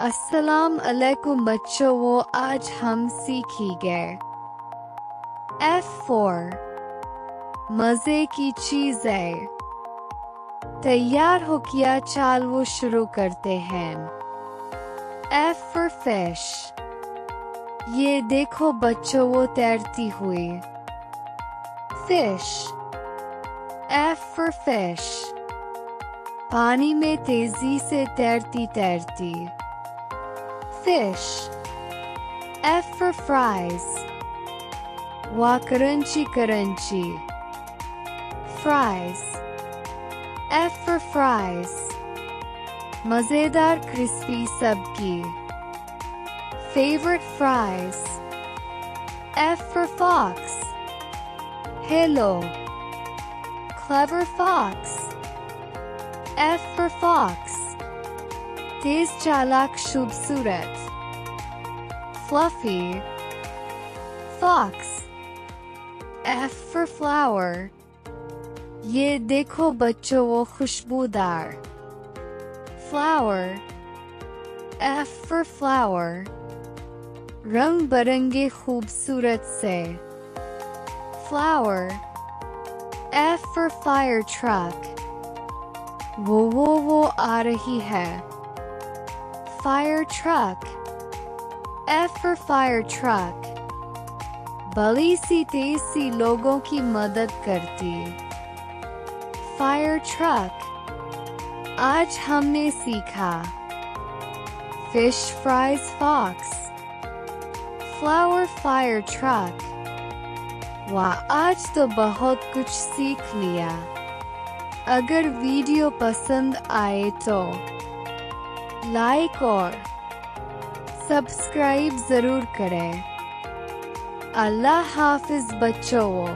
अस्सलाम अलैकुम बच्चों, आज हम सीखेंगे F4 मजे की चीजें। तैयार हो किया, चाल वो शुरू करते हैं। F for fish। ये देखो बच्चों, वो तैरती हुई फिश। F for fish। पानी में तेजी से तैरती तैरती फिश। F for fries। वा crunchy crunchy fries. F for fries। मजेदार क्रिस्पी सब्जी favourite fries. F for fox। Hello clever fox. F for fox। तेज चालाक खूबसूरत fluffy fox. F for flower। ये देखो बच्चों, वो खुशबूदार फ्लावर। F for flower। रंग बरंगे खूबसूरत से flower. F for fire truck। वो आ रही है fire truck. F for fire truck। बड़ी सी तेज सी लोगों की मदद करती फायर ट्रक। आज हमने सीखा fish fries fox flower fire truck. वाह, आज तो बहुत कुछ सीख लिया। अगर वीडियो पसंद आए तो लाइक और सब्सक्राइब जरूर करें। अल्लाह हाफिज बच्चों।